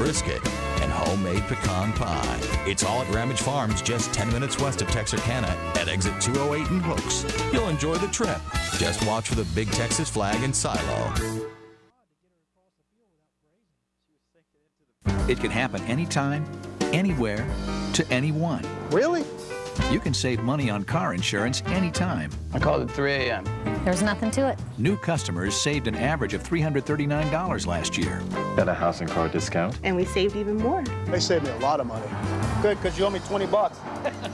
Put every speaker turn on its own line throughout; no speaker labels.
brisket, and homemade pecan pie. It's all at Ramage Farms, just 10 minutes west of Texarkana at exit 208 in Hooks. You'll enjoy the trip. Just watch for the big Texas flag and silo.
It can happen anytime, anywhere, to anyone.
Really?
You can save money on car insurance anytime.
I called at 3 a.m.
There's nothing to it.
New customers saved an average of $339 last year.
Got a house and car discount.
And we saved even more.
They saved me a lot of money. Good, because you owe me 20 bucks.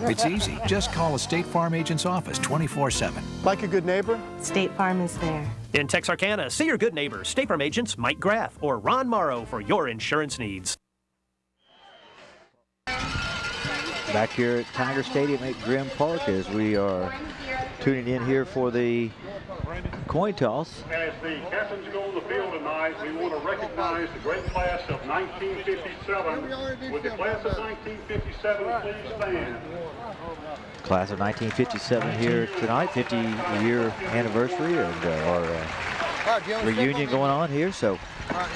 It's easy. Just call a State Farm agent's office 24/7.
Like a good neighbor?
State Farm is there.
In Texarkana, see your good neighbor, State Farm agents Mike Graff or Ron Morrow for your insurance needs.
Back here at Tiger Stadium at Grimm Park as we are tuning in here for the coin toss.
As the captains go on the field tonight, we want to recognize the great class of 1957. Would the class of 1957 please stand?
Class of 1957 here tonight, 50-year anniversary, and our reunion going on here. So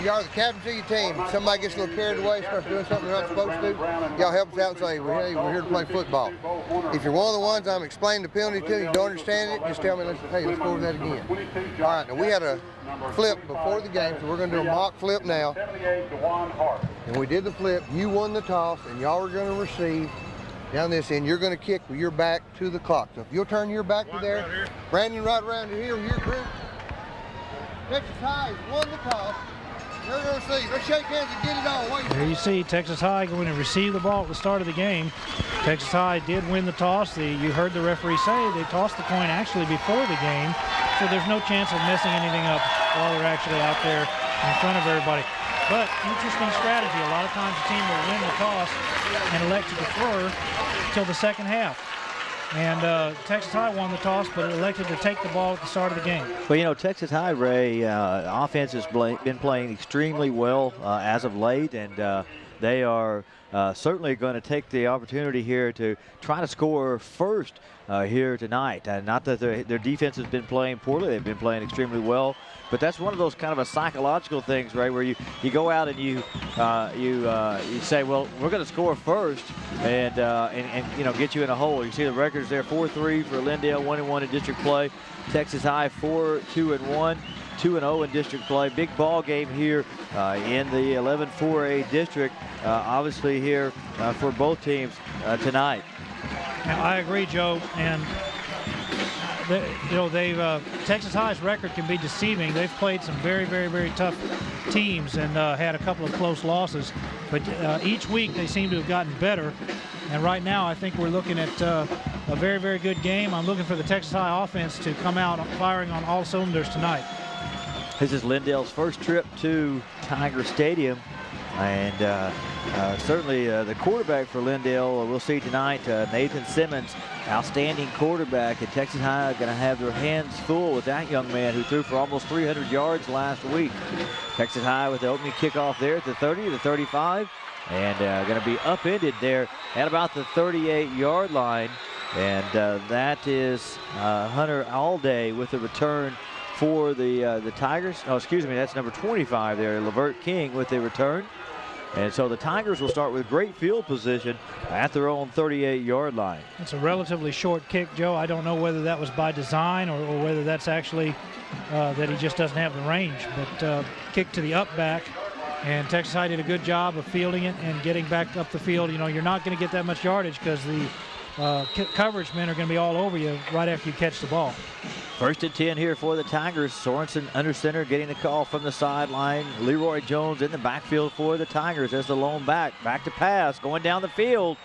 y'all are the captains of your team. Somebody gets a little carried away, starts doing something they're not supposed to, y'all help us out and say, hey, we're here to play football. If you're one of the ones I'm explaining the penalty to, you don't understand it, just tell me, hey, let's go over that again. All right, now we had a flip before the game, so we're going to do a mock flip now. And we did the flip, you won the toss, and y'all are going to receive down this end. You're going to kick with your back to the clock. So if you'll turn your back to there, Brandon right around here, your group. Texas High has won the toss. You're going to see. Let's shake hands and get it on.
There you see Texas High going to receive the ball at the start of the game. Texas High did win the toss. You heard the referee say they tossed the coin actually before the game, so there's no chance of messing anything up while they're actually out there in front of everybody. But interesting strategy. A lot of times the team will win the toss and elect to defer till the second half. And Texas High won the toss, but elected to take the ball at the start of the game.
Well, you know, Texas High, Ray, offense has been playing extremely well as of late, and they are certainly going to take the opportunity here to try to score first here tonight. Not that their defense has been playing poorly. They've been playing extremely well. But that's one of those kind of a psychological things, right, where you go out and you say, well, we're going to score first and you know, get you in a hole. You see the records there, 4-3 for Lindale, 1-1 in district play. Texas High 4-2-1, 2-0 in district play. Big ball game here in the 11-4A district, obviously here for both teams tonight.
Now, I agree, Joe, and Texas High's record can be deceiving. They've played some very, very, very tough teams and had a couple of close losses. But each week they seem to have gotten better. And right now I think we're looking at a very, very good game. I'm looking for the Texas High offense to come out firing on all cylinders tonight.
This is Lindale's first trip to Tiger Stadium. And certainly the quarterback for Lindale, we'll see tonight, Nathan Simmons, outstanding quarterback. And Texas High going to have their hands full with that young man who threw for almost 300 yards last week. Texas High with the opening kickoff there at the 30, the 35, and going to be upended there at about the 38-yard line. And that is Hunter Alday with the return for the Tigers. Oh, excuse me, that's number 25 there, Levert King with the return. And so the Tigers will start with great field position at their own 38-yard line.
It's a relatively short kick, Joe. I don't know whether that was by design or whether that's actually that he just doesn't have the range. But kick to the up back, and Texas High did a good job of fielding it and getting back up the field. You know, you're not going to get that much yardage because the coverage men are going to be all over you right after you catch the ball.
First and 10 here for the Tigers. Sorensen under center, getting the call from the sideline. Leroy Jones in the backfield for the Tigers as the lone back. Back to pass, going down the field.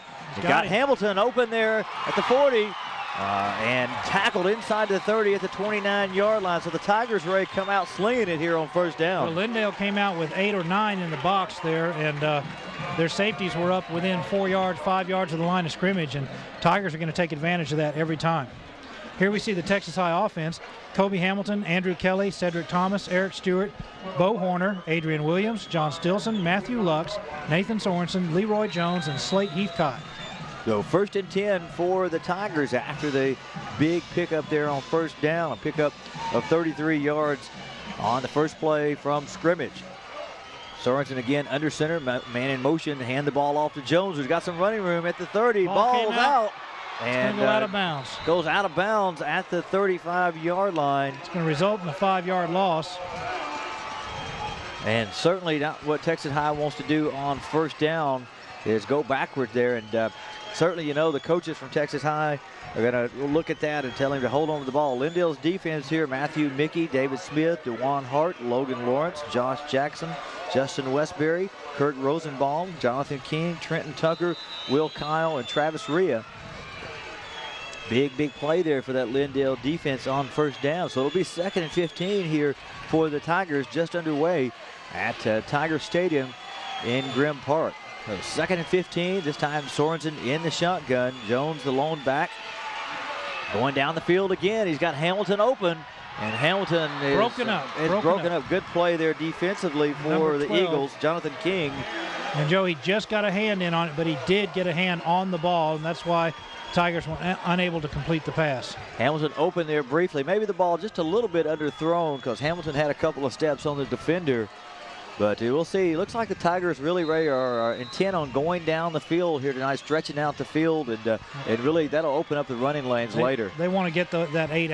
Got Hamilton open there at the 40 and tackled inside the 30 at the 29-yard line. So the Tigers, Ray, come out slinging it here on first down.
Well, Lindale came out with 8 or 9 in the box there, and their safeties were up within 4 yards, 5 yards of the line of scrimmage, and Tigers are going to take advantage of that every time. Here we see the Texas High offense. Kobe Hamilton, Andrew Kelly, Cedric Thomas, Eric Stewart, Bo Horner, Adrian Williams, John Stilson, Matthew Lux, Nathan Sorensen, Leroy Jones, and Slate Heathcott.
So first and 10 for the Tigers after the big pickup there on first down, a pickup of 33 yards on the first play from scrimmage. Sorensen again under center, man in motion, hand the ball off to Jones, who's got some running room at the 30.
Ball came
Ball's
out.
out. And
Go out of bounds.
Goes out of bounds at the 35-yard line.
It's going to result in a 5-yard loss.
And certainly not what Texas High wants to do on first down is go backward there. And certainly, you know, the coaches from Texas High are going to look at that and tell him to hold on to the ball. Lindale's defense here, Matthew Mickey, David Smith, DeJuan Hart, Logan Lawrence, Josh Jackson, Justin Westbury, Kurt Rosenbaum, Jonathan King, Trenton Tucker, Will Kyle, and Travis Rhea. Big play there for that Lindale defense on first down. So it'll be 2nd and 15 here for the Tigers, just underway at Tiger Stadium in Grimm Park. So 2nd and 15, this time Sorensen in the shotgun. Jones, the lone back, going down the field again. He's got Hamilton open, and Hamilton is
broken up.
Good play there defensively for the Eagles. Jonathan King.
And Joe, he just got a hand in on it, but he did get a hand on the ball, and that's why Tigers were unable to complete the pass.
Hamilton open there briefly. Maybe the ball just a little bit underthrown because Hamilton had a couple of steps on the defender. But we'll see. It looks like the Tigers really are intent on going down the field here tonight, stretching out the field, and really that'll open up the running lanes later.
They want to get that 8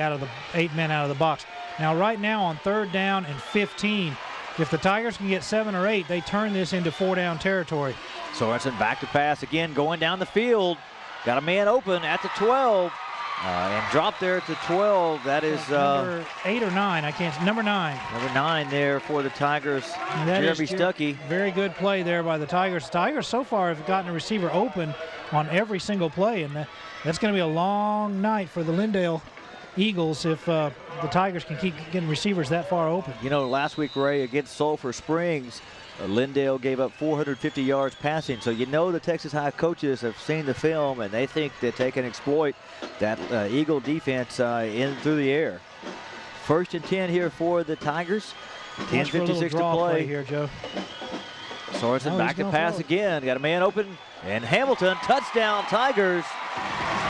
men out of the box. Now, right now on 3rd down and 15, if the Tigers can get 7 or 8, they turn this into 4-down territory.
Sorensen back to pass again, going down the field. Got a man open at the 12 and dropped there at the 12. That is
number 8 or 9. I can't. Number 9.
Number 9 there for the Tigers. Jeremy Stuckey.
Very good play there by the Tigers. The Tigers so far have gotten a receiver open on every single play, and that's going to be a long night for the Lindale Eagles if the Tigers can keep getting receivers that far open.
You know, last week, Ray, against Sulphur Springs, Lindale gave up 450 yards passing. So you know the Texas High coaches have seen the film, and they think that they can exploit that Eagle defense in through the air. 1st and 10 here for the Tigers. 10:56 to play
here, Joe.
Sorensen back to pass again. Got a man open, and Hamilton, touchdown Tigers.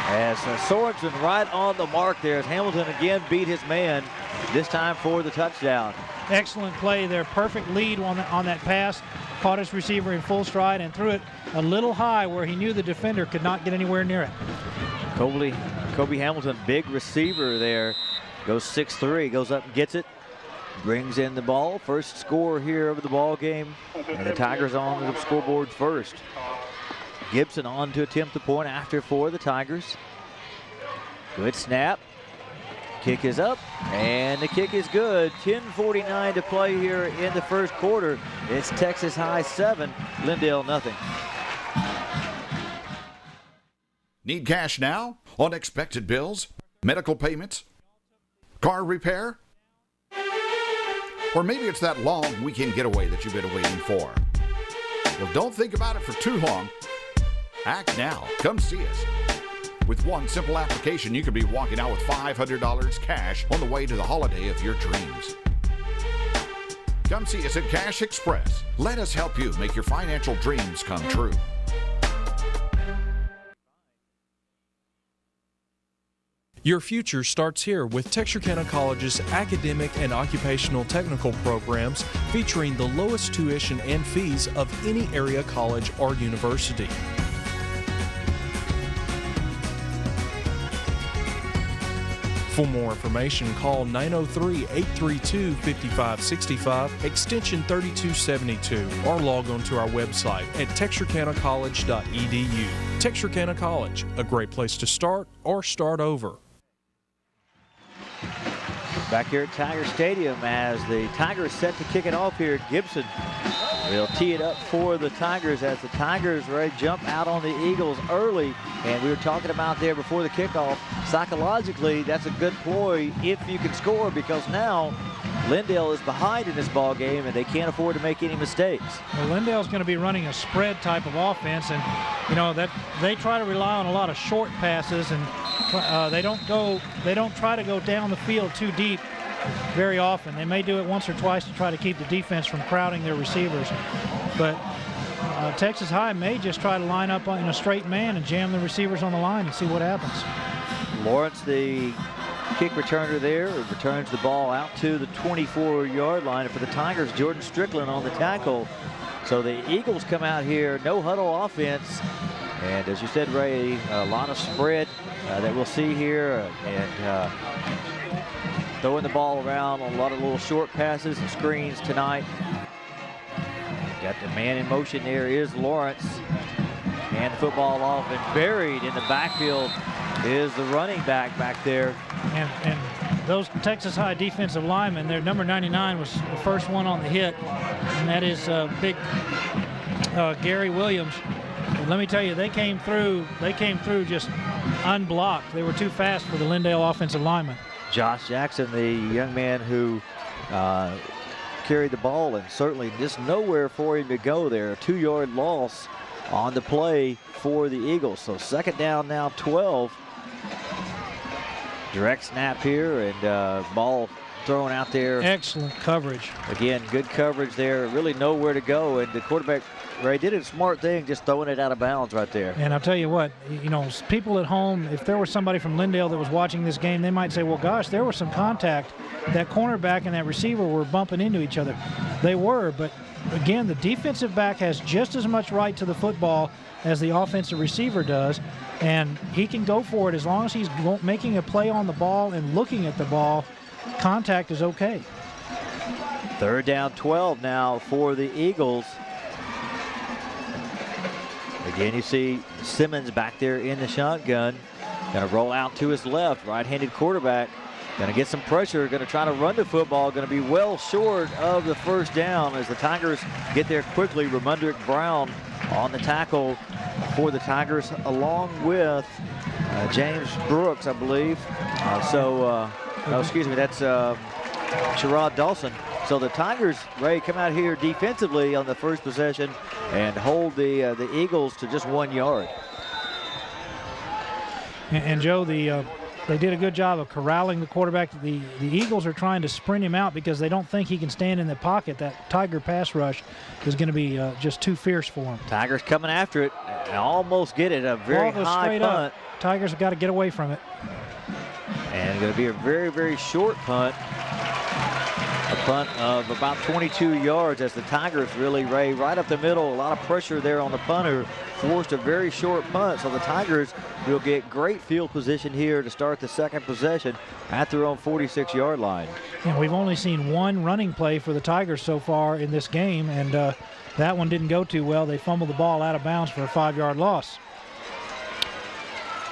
As Sorensen right on the mark there as Hamilton again beat his man, this time for the touchdown.
Excellent play there. Perfect lead on that pass. Caught his receiver in full stride and threw it a little high where he knew the defender could not get anywhere near it.
Kobe Hamilton, big receiver there. Goes 6'3", goes up and gets it. Brings in the ball. First score here of the ball game. And the Tigers on the scoreboard first. Gibson on to attempt the point after for the Tigers. Good snap. Kick is up, and the kick is good. 10:49 to play here in the first quarter. It's Texas High 7, Lindale nothing.
Need cash now? Unexpected bills? Medical payments? Car repair? Or maybe it's that long weekend getaway that you've been waiting for. Well, don't think about it for too long. Act now. Come see us. With one simple application, you could be walking out with $500 cash on the way to the holiday of your dreams. Come see us at Cash Express. Let us help you make your financial dreams come true.
Your future starts here with Texarkana College's academic and occupational technical programs featuring the lowest tuition and fees of any area college or university. For more information, call 903-832-5565, extension 3272, or log on to our website at texarkanacollege.edu. Texarkana College, a great place to start or start over.
Back here at Tiger Stadium as the Tigers set to kick it off here. Gibson will tee it up for the Tigers as the Tigers ready to jump out on the Eagles early. And we were talking about there before the kickoff, psychologically, that's a good ploy if you can score, because now Lindale is behind in this ball game and they can't afford to make any mistakes.
Well, Lindale's going to be running a spread type of offense, and you know that they try to rely on a lot of short passes, and they don't try to go down the field too deep very often. They may do it once or twice to try to keep the defense from crowding their receivers, but Texas High may just try to line up in a straight man and jam the receivers on the line and see what happens.
Lawrence, the kick returner there. It returns the ball out to the 24-yard line. And for the Tigers, Jordan Strickland on the tackle. So the Eagles come out here, no huddle offense. And as you said, Ray, a lot of spread that we'll see here. And throwing the ball around on a lot of little short passes and screens tonight. Got the man in motion there is Lawrence. And the football off and buried in the backfield is the running back there.
And those Texas High defensive linemen, their number 99 was the first one on the hit, and that is big Gary Williams. But let me tell you, they came through just unblocked. They were too fast for the Lindale offensive lineman.
Josh Jackson, the young man who carried the ball, and certainly just nowhere for him to go there. A 2-yard loss on the play for the Eagles. So second down now, 12. Direct snap here, and ball thrown out there.
Excellent coverage.
Again, good coverage there. Really nowhere to go, and the quarterback, Ray, did a smart thing just throwing it out of bounds right there.
And I'll tell you what, you know, people at home, if there was somebody from Lindale that was watching this game, they might say, well, gosh, there was some contact. That cornerback and that receiver were bumping into each other. They were, but again, the defensive back has just as much right to the football as the offensive receiver does, and he can go for it as long as he's making a play on the ball and looking at the ball. Contact is okay.
Third down, 12 now for the Eagles. Again, you see Simmons back there in the shotgun. Going to roll out to his left, right-handed quarterback. Going to get some pressure, going to try to run the football, going to be well short of the first down as the Tigers get there quickly. Ramundrick Brown on the tackle for the Tigers, along with James Brooks, I believe. No, excuse me, that's Sherrod Dawson. So the Tigers, Ray, come out here defensively on the first possession and hold the Eagles to just 1 yard.
And Joe, they did a good job of corralling the quarterback. The Eagles are trying to sprint him out because they don't think he can stand in the pocket. That Tiger pass rush is going to be just too fierce for him.
Tigers coming after it and almost get it. A very high punt.
Up. Tigers have got to get away from it.
And going to be a very, very short punt. A punt of about 22 yards as the Tigers really, Ray, right up the middle. A lot of pressure there on the punter. Forced a very short punt. So the Tigers will get great field position here to start the second possession at their own 46-yard line.
And we've only seen one running play for the Tigers so far in this game, and that one didn't go too well. They fumbled the ball out of bounds for a 5-yard loss.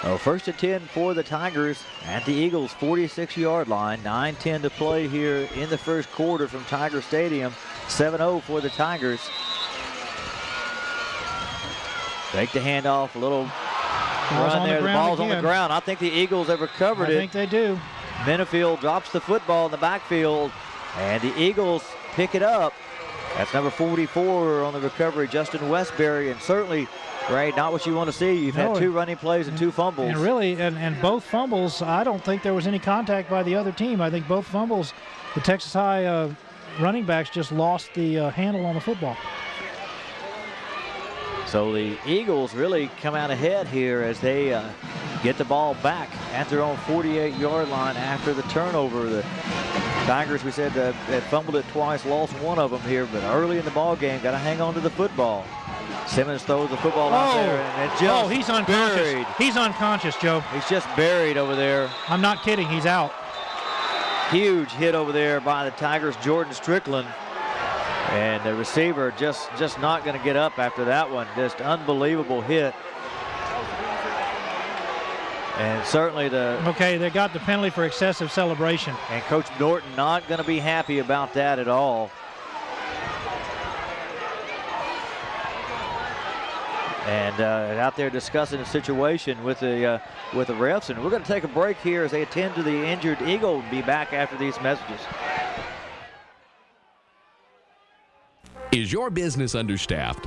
Well, first and 10 for the Tigers at the Eagles' 46-yard line. 9:10 to play here in the first quarter from Tiger Stadium. 7-0 for the Tigers. Take the handoff, a little run there. The ball's on the ground. I think the Eagles have recovered it.
I think they do.
Minifield drops the football in the backfield, and the Eagles pick it up. That's number 44 on the recovery, Justin Westbury, and certainly, Ray, not what you want to see. You've had 2 running plays and 2 fumbles.
And really, and both fumbles, I don't think there was any contact by the other team. I think both fumbles, the Texas High running backs just lost the handle on the football.
So the Eagles really come out ahead here as they get the ball back at their own 48-yard line after the turnover. The Tigers, we said, had fumbled it twice, lost one of them here, but early in the ball game, got to hang on to the football. Simmons throws the football out there, and it just
he's unconscious.
Buried.
He's unconscious, Joe.
He's just buried over there.
I'm not kidding. He's out.
Huge hit over there by the Tigers, Jordan Strickland. And the receiver just not going to get up after that one. Just unbelievable hit. And certainly
Okay, they got the penalty for excessive celebration.
And Coach Norton not going to be happy about that at all. And out there discussing the situation with the refs. And we're going to take a break here as they attend to the injured Eagle. We'll be back after these messages.
Is your business understaffed?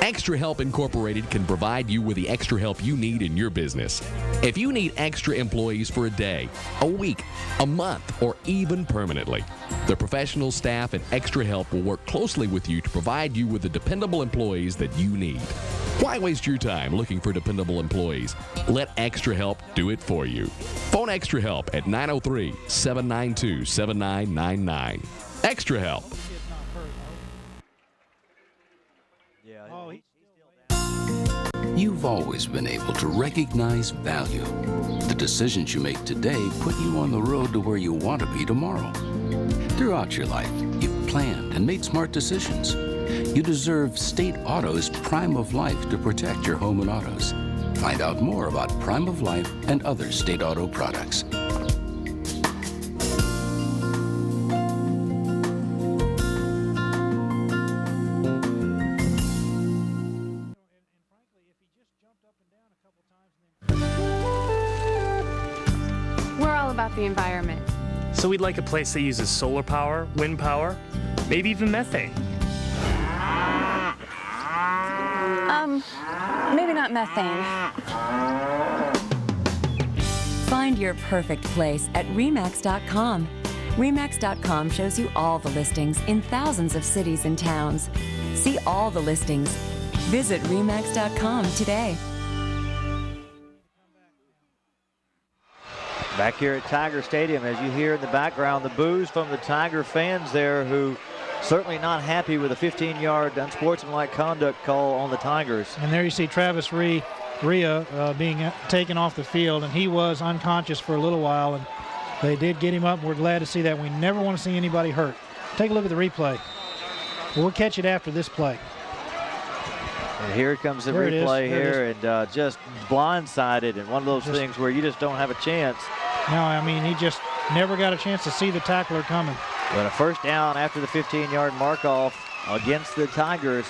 Extra Help Incorporated can provide you with the extra help you need in your business. If you need extra employees for a day, a week, a month, or even permanently, the professional staff at Extra Help will work closely with you to provide you with the dependable employees that you need. Why waste your time looking for dependable employees? Let Extra Help do it for you. Phone Phone Extra Help at 903-792-7999. Extra Help.
You've always been able to recognize value. The decisions you make today put you on the road to where you want to be tomorrow. Throughout your life, you've planned and made smart decisions. You deserve State Auto's Prime of Life to protect your home and autos. Find out more about Prime of Life and other State Auto products.
We're all about the environment.
So we'd like a place that uses solar power, wind power, maybe even methane.
Maybe not methane.
Find your perfect place at RE/MAX.com. RE/MAX.com shows you all the listings in thousands of cities and towns. See all the listings. Visit RE/MAX.com today.
Back here at Tiger Stadium, as you hear in the background, the boos from the Tiger fans there who certainly not happy with a 15-yard unsportsmanlike conduct call on the Tigers.
And there you see Travis Rea being taken off the field, and he was unconscious for a little while, and they did get him up. We're glad to see that. We never want to see anybody hurt. Take a look at the replay. We'll catch it after this play.
And here comes the replay here, and just blindsided, and one of those things where you just don't have a chance.
No, I mean, he just never got a chance to see the tackler coming.
But a first down after the 15-yard mark-off against the Tigers.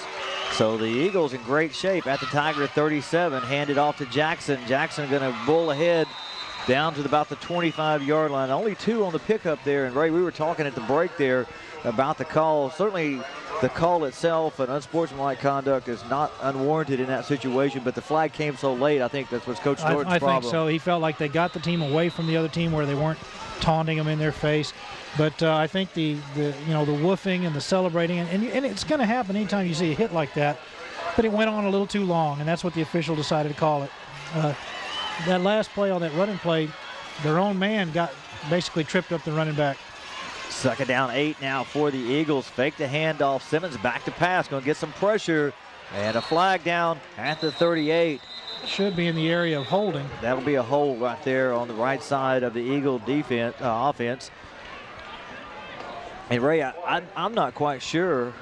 So the Eagles in great shape at the Tiger 37, handed off to Jackson. Jackson going to bull ahead down to about the 25-yard line. Only two on the pickup there. And Ray, we were talking at the break there about the call. Certainly the call itself and unsportsmanlike conduct is not unwarranted in that situation, but the flag came so late. I think that's what's Coach Norton's problem.
I think so. He felt like they got the team away from the other team where they weren't taunting them in their face. But I think the woofing and the celebrating, and it's going to happen anytime you see a hit like that. But it went on a little too long, and that's what the official decided to call it. That last play on that running play, their own man got basically tripped up the running back.
Second down 8 now for the Eagles. Fake the handoff. Simmons back to pass. Going to get some pressure. And a flag down at the 38.
Should be in the area of holding.
That'll be a hold right there on the right side of the Eagle defense offense. And Ray, I'm not quite sure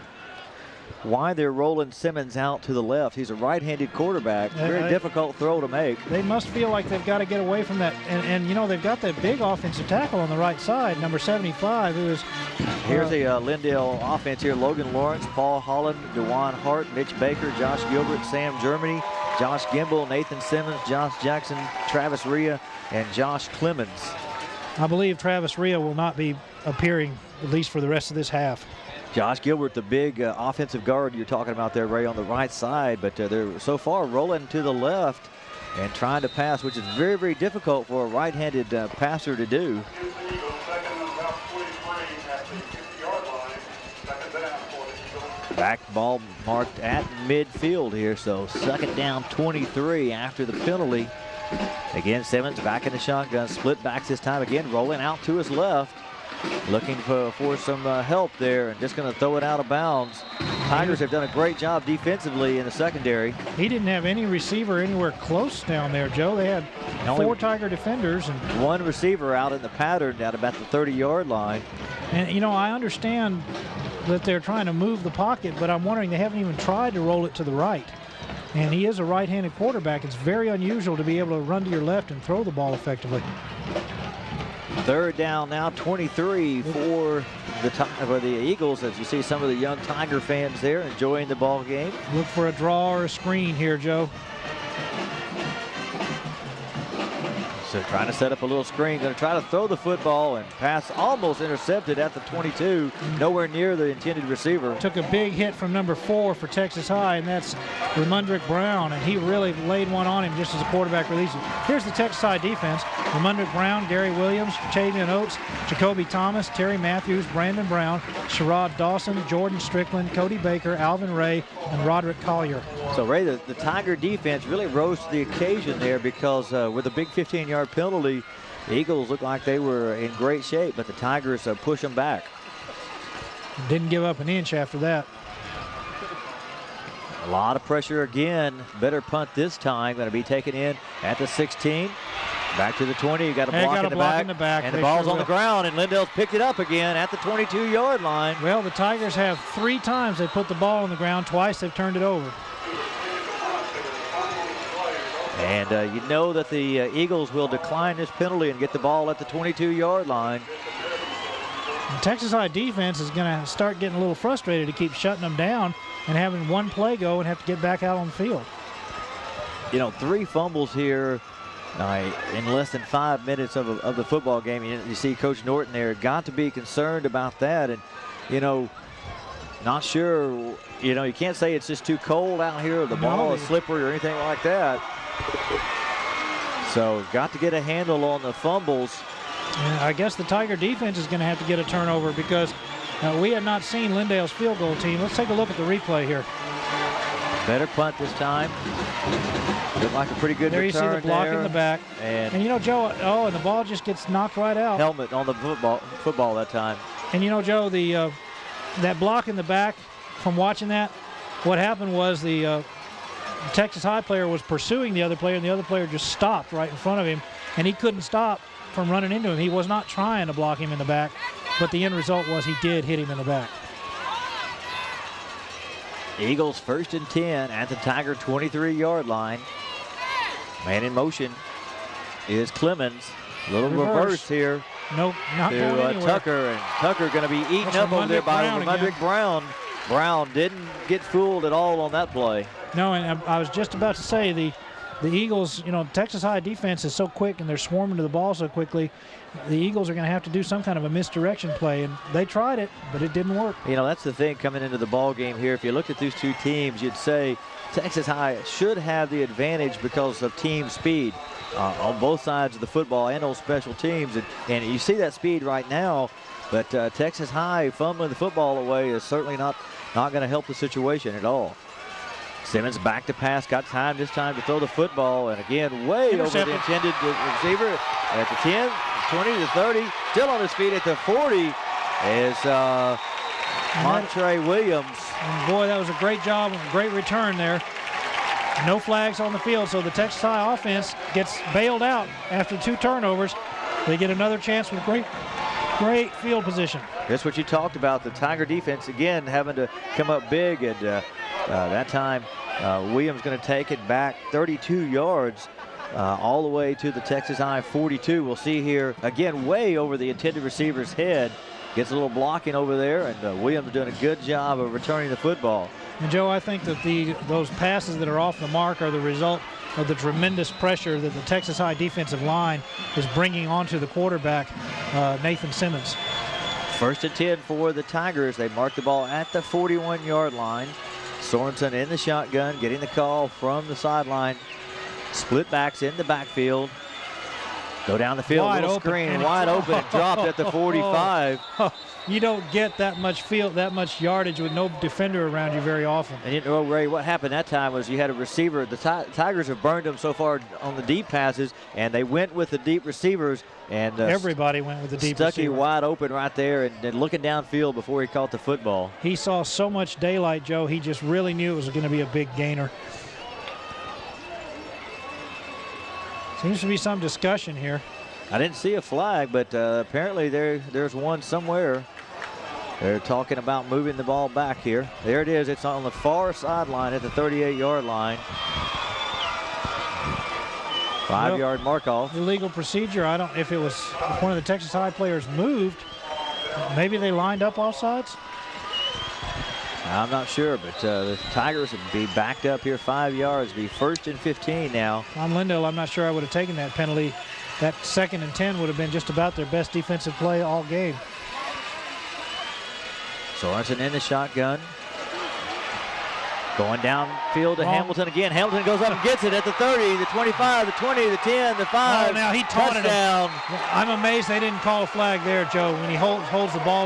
why they're rolling Simmons out to the left. He's a right-handed quarterback. Very difficult throw to make.
They must feel like they've got to get away from that. And they've got that big offensive tackle on the right side, number 75, who is...
Here's the Lindale offense here. Logan Lawrence, Paul Holland, DeJuan Hart, Mitch Baker, Josh Gilbert, Sam Germany, Josh Gimbel, Nathan Simmons, Josh Jackson, Travis Rea, and Josh Clemens.
I believe Travis Rea will not be appearing, at least for the rest of this half.
Josh Gilbert, the big offensive guard you're talking about there, Ray, on the right side, but they're so far rolling to the left and trying to pass, which is very, very difficult for a right-handed passer to do. Back ball marked at midfield here, so second down 23 after the penalty. Again, Simmons back in the shotgun, split backs this time again, rolling out to his left. Looking for some help there and just going to throw it out of bounds. Tigers have done a great job defensively in the secondary.
He didn't have any receiver anywhere close down there, Joe. They had four Tiger defenders. And
one receiver out in the pattern at about the 30-yard line.
And, I understand that they're trying to move the pocket, but I'm wondering they haven't even tried to roll it to the right. And he is a right-handed quarterback. It's very unusual to be able to run to your left and throw the ball effectively.
Third down now, 23 for the Eagles, as you see some of the young Tiger fans there enjoying the ball game.
Look for a draw or a screen here, Joe.
So trying to set up a little screen, going to try to throw the football and pass almost intercepted at the 22, nowhere near the intended receiver.
Took a big hit from number 4 for Texas High, and that's Ramundrick Brown, and he really laid one on him just as a quarterback released it. Here's the Texas High defense. Ramundrick Brown, Gary Williams, Chavian Oates, Jacoby Thomas, Terry Matthews, Brandon Brown, Sherrod Dawson, Jordan Strickland, Cody Baker, Alvin Ray, and Roderick Collier.
So Ray, the Tiger defense really rose to the occasion there because with a big 15-yard 5-yard penalty. The Eagles looked like they were in great shape, but the Tigers push them back.
Didn't give up an inch after that.
A lot of pressure again. Better punt this time. Going to be taken in at the 16. Back to the 20. You got a block, in the back. And the ball's on the ground, and Lindale's picked it up again at the 22-yard line.
Well, the Tigers have 3 times they put the ball on the ground. Twice they've turned it over.
And you know that the Eagles will decline this penalty and get the ball at the 22-yard line.
The Texas High defense is going to start getting a little frustrated to keep shutting them down and having one play go and have to get back out on the field.
You know, 3 fumbles here in less than 5 minutes of the football game. You see Coach Norton there. Got to be concerned about that. And, you know, not sure, you know, you can't say it's just too cold out here or the ball is slippery or anything like that. So got to get a handle on the fumbles.
And I guess the Tiger defense is going to have to get a turnover because we have not seen Lindale's field goal team. Let's take a look at the replay here.
Better punt this time. Looked like a pretty good
there
return.
There you see the block
there.
In the back. And you know, Joe, and the ball just gets knocked right out.
Helmet on the football that time.
And you know, Joe, the that block in the back, from watching that, what happened was the Texas High player was pursuing the other player, and the other player just stopped right in front of him, and he couldn't stop from running into him. He was not trying to block him in the back, but the end result was he did hit him in the back.
Eagles 1st and 10 at the Tiger 23-yard line. Man in motion is Clemens. A little reverse here.
Nope, not going anywhere.
Tucker, and Tucker going to be eaten up over there by Mudrick Brown. Brown didn't get fooled at all on that play.
No, and I was just about to say the Eagles, you know, Texas High defense is so quick and they're swarming to the ball so quickly. The Eagles are going to have to do some kind of a misdirection play, and they tried it, but it didn't work.
You know, that's the thing coming into the ball game here. If you looked at these 2 teams, you'd say Texas High should have the advantage because of team speed on both sides of the football and on special teams. And you see that speed right now, but Texas High fumbling the football away is certainly not going to help the situation at all. Simmons back to pass, got time this time to throw the football, and again, way over the intended receiver at the 10, 20 to 30, still on his feet at the 40 is Montre Williams.
And boy, that was a great job, a great return there. No flags on the field, so the Texas High offense gets bailed out after 2 turnovers. They get another chance with great field position.
That's what you talked about, the Tiger defense, again, having to come up big, and that time Williams going to take it back 32 yards all the way to the Texas High 42. We'll see here, again, way over the intended receiver's head. Gets a little blocking over there, and Williams doing a good job of returning the football.
And, Joe, I think that those passes that are off the mark are the result of the tremendous pressure that the Texas High defensive line is bringing onto the quarterback, Nathan Simmons.
1st and 10 for the Tigers. They mark the ball at the 41-yard line. Sorensen in the shotgun, getting the call from the sideline. Split backs in the backfield. Go down the field,
wide
little
open,
screen, wide open, and dropped at the 45.
You don't get that much yardage with no defender around you very often.
And you know, Ray, what happened that time was you had a receiver. The Tigers have burned them so far on the deep passes, and they went with the deep receivers. And
everybody went with the deep receiver.
Stuckey wide open right there and looking downfield before he caught the football.
He saw so much daylight, Joe. He just really knew it was going to be a big gainer. Seems to be some discussion here.
I didn't see a flag, but apparently there's one somewhere. They're talking about moving the ball back here. There it is. It's on the far sideline at the 38-yard line. 5-yard mark off.
Illegal procedure. I don't, if one of the Texas High players moved, maybe they lined up offsides.
I'm not sure, but the Tigers would be backed up here 5 yards. Be 1st and 15 now.
On Lindale, I'm not sure I would have taken that penalty. That 2nd and 10 would have been just about their best defensive play all game.
Sorensen in the shotgun. Going downfield to Hamilton again. Hamilton goes up and gets it at the 30, the 25, the 20, the 10, the 5.
Oh, now he taunted him. I'm amazed they didn't call a flag there, Joe, when he holds the ball